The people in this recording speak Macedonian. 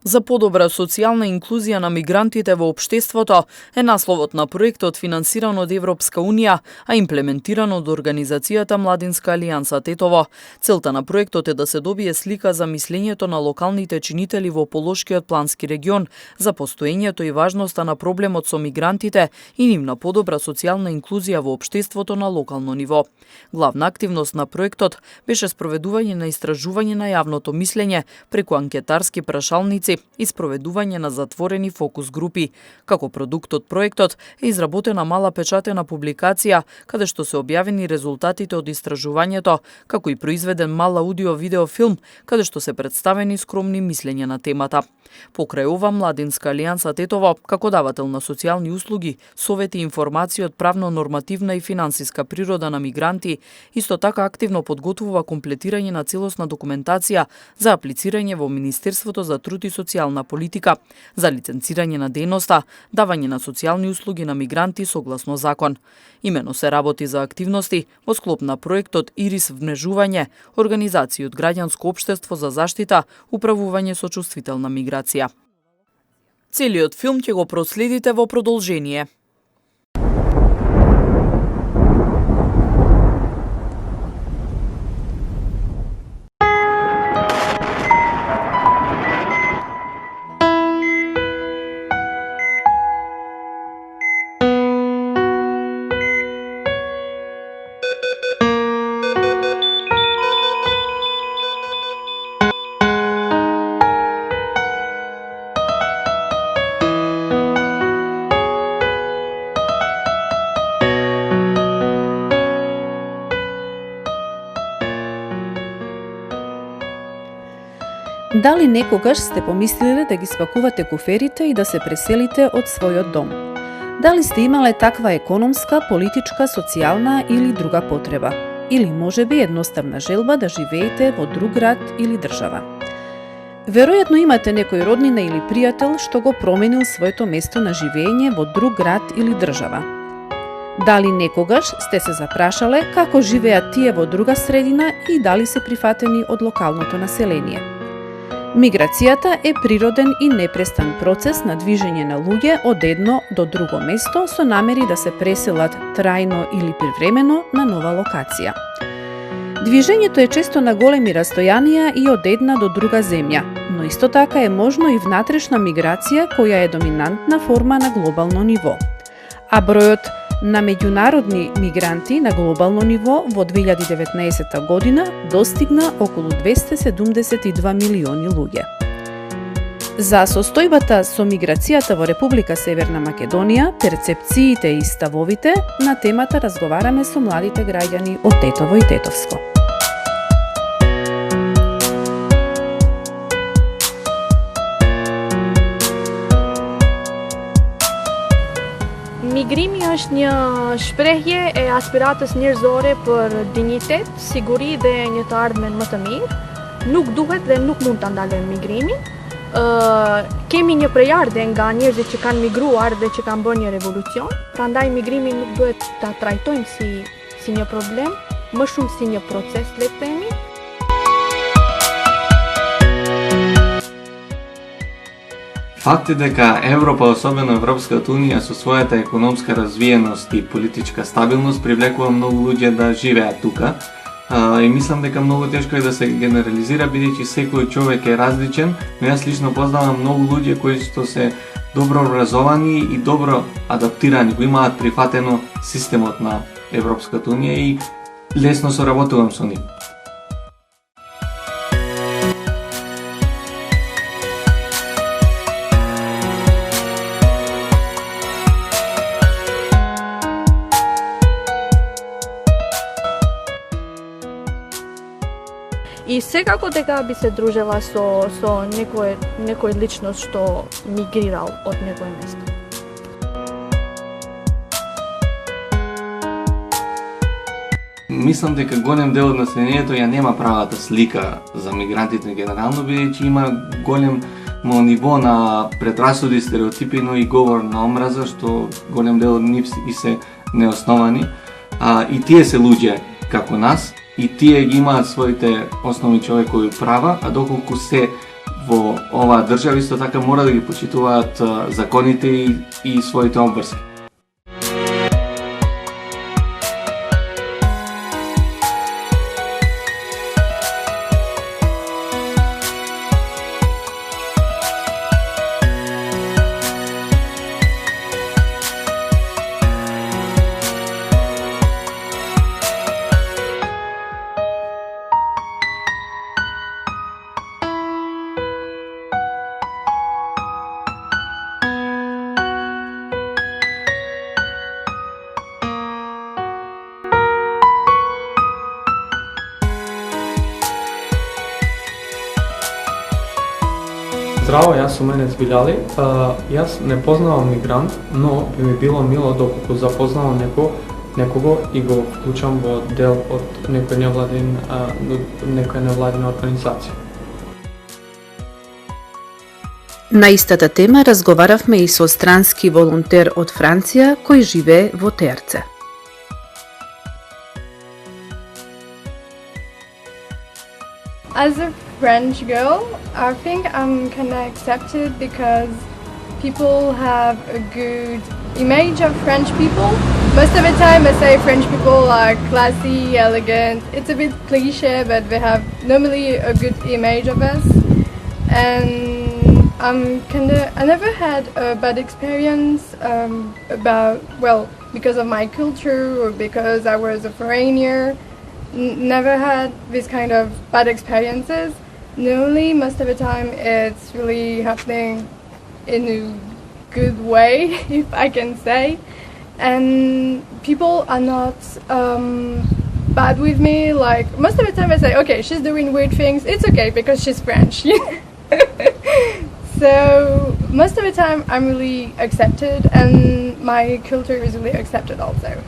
За подобра социјална инклузија на мигрантите во општеството е насловот на проектот финансиран од Европска Унија, а имплементиран од Организацијата Младинска алијанса Тетово. Целта на проектот е да се добие слика за мислењето на локалните чинители во Полошкиот плански регион, за постоењето и важноста на проблемот со мигрантите и нивна подобра социјална инклузија во општеството на локално ниво. Главна активност на проектот беше спроведување на истражување на јавното мислење преку анкетарски прашалници и спроведување на затворени фокус групи. Како продукт од проектот е изработена мала печатена публикација каде што се објавени резултатите од истражувањето, како и произведен мал аудио-видео филм каде што се представени скромни мислења на темата. Покрај ова, Младинска алијанса Тетово, како давател на социјални услуги, совети и информации од правно-нормативна и финансиска природа на мигранти, исто така активно подготвува комплетирање на целосна документација за аплицирање во Министерството за труд и социјална политика, за лиценцирање на дејноста, давање на социјални услуги на мигранти согласно закон. Имено се работи за активности во склоп на проектот Ирис вмнежување, организации од граѓанско општество за заштита, управување со чувствителна миграција. Целиот филм ќе го проследите во продолжение. Дали некогаш сте помислиле да ги спакувате куферите и да се преселите од својот дом? Дали сте имале таква економска, политичка, социјална или друга потреба? Или можеби едноставна желба да живеете во друг град или држава? Веројатно имате некој роднина или пријател што го променил своето место на живење во друг град или држава. Дали некогаш сте се запрашале како живеат тие во друга средина и дали се прифатени од локалното население? Миграцијата е природен и непрестан процес на движење на луѓе од едно до друго место со намери да се преселат трајно или привремено на нова локација. Движењето е често на големи растојанија и од една до друга земја, но исто така е можно и внатрешна миграција која е доминантна форма на глобално ниво. А бројот на меѓународни мигранти на глобално ниво во 2019 година достигна околу 272 милиони луѓе. За состојбата со миграцијата во Република Северна Македонија, перцепциите и ставовите, на темата разговараме со младите граѓани од Тетово и Тетовско. Migrimi është një shprehje e aspiratës njerëzore për dinjitet, siguri dhe një të ardhmen më të mirë. Nuk duhet dhe nuk mund ta ndalojmë migrimin. Kemi një prejardhje nga njerëzit që kanë migruar dhe që kanë bërë një revolucion. Prandaj migrimin nuk duhet ta trajtojmë si një problem, më shumë si një proces, le të themi. Факт е дека Европа, особено Европската Унија, со својата економска развиеност и политичка стабилност привлекува многу луѓе да живеат тука. И мислам дека многу тешко е да се генерализира, бидејќи секој човек е различен, но јас лично познавам многу луѓе кои што се добро образовани и добро адаптирани, кои имаат прифатено системот на Европската Унија и лесно соработувам со нив. И секако дека би се дружела со некој личност што мигрирал од некое место. Мислам дека голем дел од населението ја нема правата слика за мигрантите генерално, бидејќи има големо ниво на предрасуди, стереотипи, но и говор на омраза, што голем дел од нив и се неосновани. И тие се луѓе како нас, и тие ги имаат своите основни човекови права, а доколку се во оваа држава исто така мора да ги почитуваат законите и своите обврски. Здраво, јас сум Енес Билјали. Јас не познавам мигрант, но би ми било мило доколку запознавам некого и го вклучам во дел од некоја невладина организација. На истата тема разговаравме и со странски волонтер од Франција кој живее во Терце. As a French girl, I think I'm kind of accepted because people have a good image of French people. Most of the time I say French people are classy, elegant. It's a bit cliche, but they have normally a good image of us. And I never had a bad experience because of my culture or because I was a foreigner. Never had this kind of bad experiences. Normally, most of the time, it's really happening in a good way, if I can say. And people are not bad with me. Like, most of the time I say, okay, she's doing weird things. It's okay because she's French. So most of the time I'm really accepted and my culture is really accepted also.